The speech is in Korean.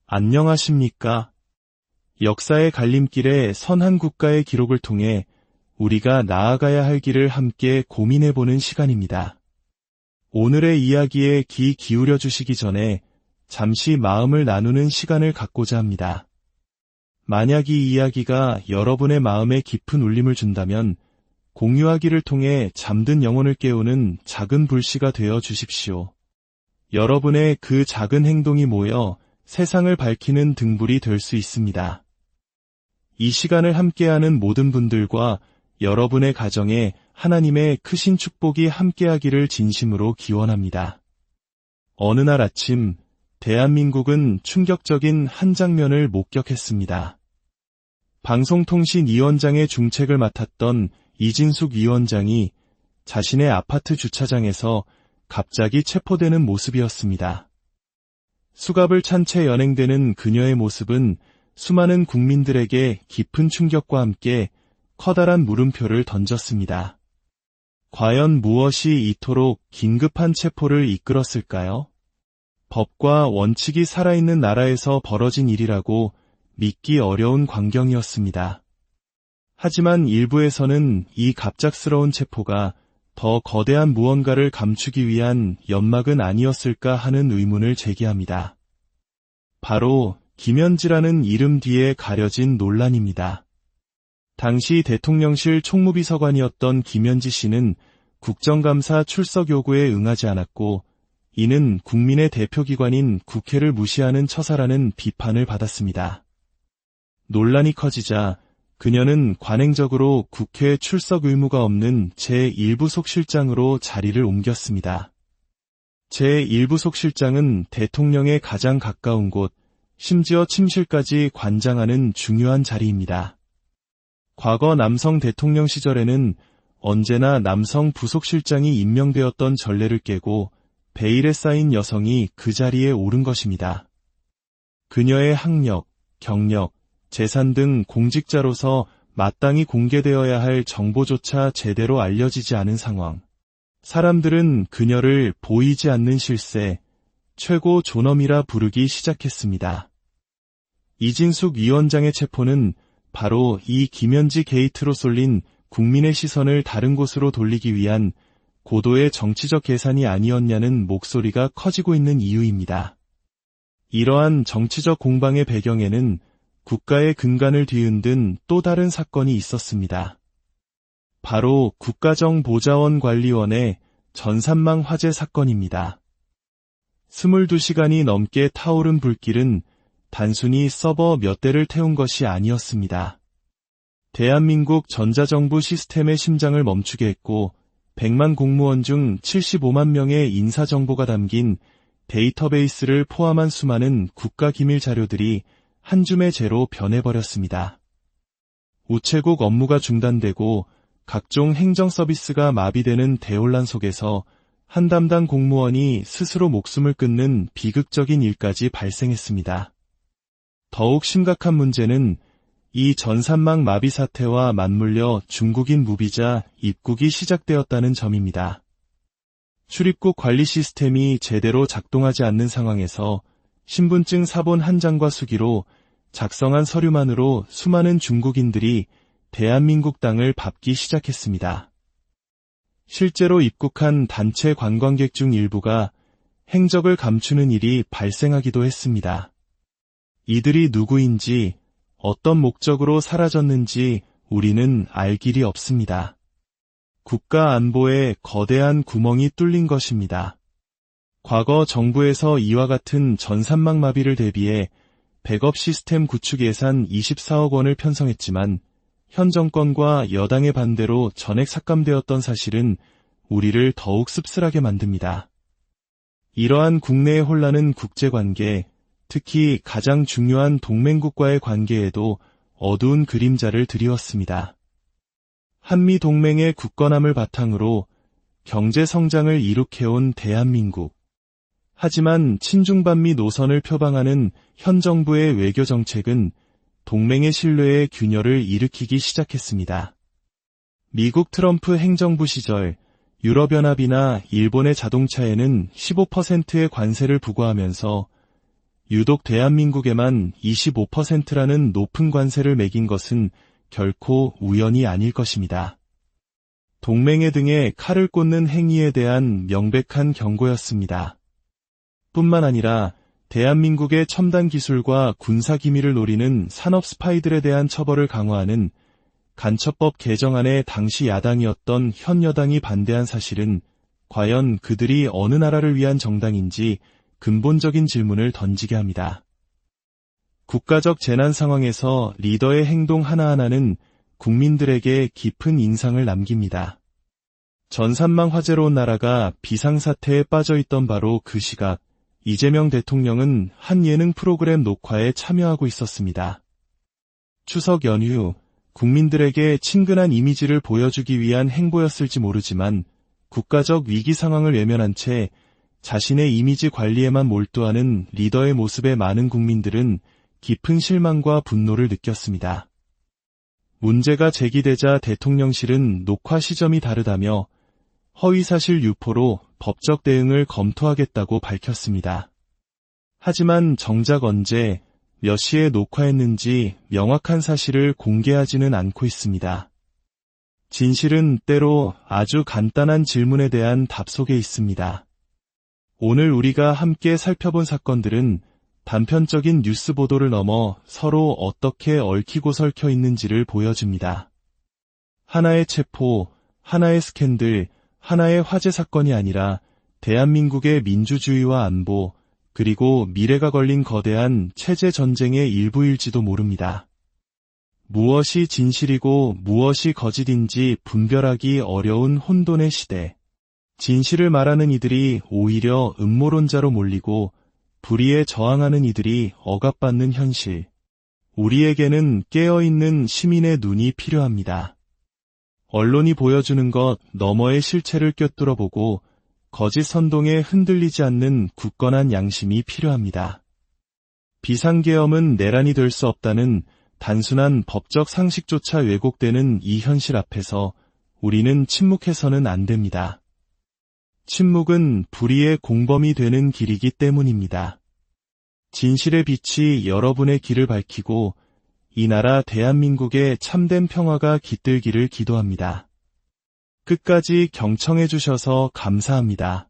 안녕하십니까? 역사의 갈림길에 선한 국가의 기록을 통해 우리가 나아가야 할 길을 함께 고민해보는 시간입니다. 오늘의 이야기에 귀 기울여 주시기 전에 잠시 마음을 나누는 시간을 갖고자 합니다. 만약 이 이야기가 여러분의 마음에 깊은 울림을 준다면 공유하기를 통해 잠든 영혼을 깨우는 작은 불씨가 되어 주십시오. 여러분의 그 작은 행동이 모여 세상을 밝히는 등불이 될 수 있습니다. 이 시간을 함께하는 모든 분들과 여러분의 가정에 하나님의 크신 축복이 함께하기를 진심으로 기원합니다. 어느 날 아침, 대한민국은 충격적인 한 장면을 목격했습니다. 방송통신위원장의 중책을 맡았던 이진숙 위원장이 자신의 아파트 주차장에서 갑자기 체포되는 모습이었습니다. 수갑을 찬 채 연행되는 그녀의 모습은 수많은 국민들에게 깊은 충격과 함께 커다란 물음표를 던졌습니다. 과연 무엇이 이토록 긴급한 체포를 이끌었을까요? 법과 원칙이 살아있는 나라에서 벌어진 일이라고 믿기 어려운 광경이었습니다. 하지만 일부에서는 이 갑작스러운 체포가 더 거대한 무언가를 감추기 위한 연막은 아니었을까 하는 의문을 제기합니다. 바로 김현지라는 이름 뒤에 가려진 논란입니다. 당시 대통령실 총무비서관이었던 김현지 씨는 국정감사 출석 요구에 응하지 않았고 이는 국민의 대표기관인 국회를 무시하는 처사라는 비판을 받았습니다. 논란이 커지자 그녀는 관행적으로 국회 출석 의무가 없는 제1부속실장으로 자리를 옮겼습니다. 제1부속실장은 대통령에 가장 가까운 곳, 심지어 침실까지 관장하는 중요한 자리입니다. 과거 남성 대통령 시절에는 언제나 남성 부속실장이 임명되었던 전례를 깨고 베일에 쌓인 여성이 그 자리에 오른 것입니다. 그녀의 학력, 경력, 재산 등 공직자로서 마땅히 공개되어야 할 정보조차 제대로 알려지지 않은 상황. 사람들은 그녀를 보이지 않는 실세, 최고 존엄이라 부르기 시작했습니다. 이진숙 위원장의 체포는 바로 이 김현지 게이트로 쏠린 국민의 시선을 다른 곳으로 돌리기 위한 고도의 정치적 계산이 아니었냐는 목소리가 커지고 있는 이유입니다. 이러한 정치적 공방의 배경에는 국가의 근간을 뒤흔든 또 다른 사건이 있었습니다. 바로 국가정보자원관리원의 전산망 화재 사건입니다. 22시간이 넘게 타오른 불길은 단순히 서버 몇 대를 태운 것이 아니었습니다. 대한민국 전자정부 시스템의 심장을 멈추게 했고 100만 공무원 중 75만 명의 인사정보가 담긴 데이터베이스를 포함한 수많은 국가기밀 자료들이 한 줌의 재로 변해버렸습니다. 우체국 업무가 중단되고 각종 행정 서비스가 마비되는 대혼란 속에서 한 담당 공무원이 스스로 목숨을 끊는 비극적인 일까지 발생했습니다. 더욱 심각한 문제는 이 전산망 마비 사태와 맞물려 중국인 무비자 입국이 시작되었다는 점입니다. 출입국 관리 시스템이 제대로 작동하지 않는 상황에서 신분증 사본 한 장과 수기로 작성한 서류만으로 수많은 중국인들이 대한민국 땅을 밟기 시작했습니다. 실제로 입국한 단체 관광객 중 일부가 행적을 감추는 일이 발생하기도 했습니다. 이들이 누구인지, 어떤 목적으로 사라졌는지 우리는 알 길이 없습니다. 국가 안보에 거대한 구멍이 뚫린 것입니다. 과거 정부에서 이와 같은 전산망 마비를 대비해 백업 시스템 구축 예산 24억 원을 편성했지만 현 정권과 여당의 반대로 전액 삭감되었던 사실은 우리를 더욱 씁쓸하게 만듭니다. 이러한 국내의 혼란은 국제관계, 특히 가장 중요한 동맹국과의 관계에도 어두운 그림자를 드리웠습니다. 한미동맹의 굳건함을 바탕으로 경제 성장을 이룩해온 대한민국. 하지만 친중반미 노선을 표방하는 현 정부의 외교 정책은 동맹의 신뢰에 균열을 일으키기 시작했습니다. 미국 트럼프 행정부 시절 유럽연합이나 일본의 자동차에는 15%의 관세를 부과하면서 유독 대한민국에만 25%라는 높은 관세를 매긴 것은 결코 우연이 아닐 것입니다. 동맹회 등에 칼을 꽂는 행위에 대한 명백한 경고였습니다. 뿐만 아니라 대한민국의 첨단 기술과 군사 기밀을 노리는 산업 스파이들에 대한 처벌을 강화하는 간첩법 개정안에 당시 야당이었던 현 여당이 반대한 사실은 과연 그들이 어느 나라를 위한 정당인지 근본적인 질문을 던지게 합니다. 국가적 재난 상황에서 리더의 행동 하나하나는 국민들에게 깊은 인상을 남깁니다. 전산망 화재로 온 나라가 비상사태에 빠져있던 바로 그 시각, 이재명 대통령은 한 예능 프로그램 녹화에 참여하고 있었습니다. 추석 연휴, 국민들에게 친근한 이미지를 보여주기 위한 행보였을지 모르지만 국가적 위기 상황을 외면한 채 자신의 이미지 관리에만 몰두하는 리더의 모습에 많은 국민들은 깊은 실망과 분노를 느꼈습니다. 문제가 제기되자 대통령실은 녹화 시점이 다르다며 허위사실 유포로 법적 대응을 검토하겠다고 밝혔습니다. 하지만 정작 언제, 몇 시에 녹화했는지 명확한 사실을 공개하지는 않고 있습니다. 진실은 때로 아주 간단한 질문에 대한 답 속에 있습니다. 오늘 우리가 함께 살펴본 사건들은 단편적인 뉴스 보도를 넘어 서로 어떻게 얽히고 설켜 있는지를 보여줍니다. 하나의 체포, 하나의 스캔들, 하나의 화재 사건이 아니라 대한민국의 민주주의와 안보, 그리고 미래가 걸린 거대한 체제 전쟁의 일부일지도 모릅니다. 무엇이 진실이고 무엇이 거짓인지 분별하기 어려운 혼돈의 시대. 진실을 말하는 이들이 오히려 음모론자로 몰리고 불의에 저항하는 이들이 억압받는 현실. 우리에게는 깨어있는 시민의 눈이 필요합니다. 언론이 보여주는 것 너머의 실체를 꿰뚫어보고 거짓 선동에 흔들리지 않는 굳건한 양심이 필요합니다. 비상계엄은 내란이 될 수 없다는 단순한 법적 상식조차 왜곡되는 이 현실 앞에서 우리는 침묵해서는 안 됩니다. 침묵은 불의의 공범이 되는 길이기 때문입니다. 진실의 빛이 여러분의 길을 밝히고 이 나라 대한민국의 참된 평화가 깃들기를 기도합니다. 끝까지 경청해 주셔서 감사합니다.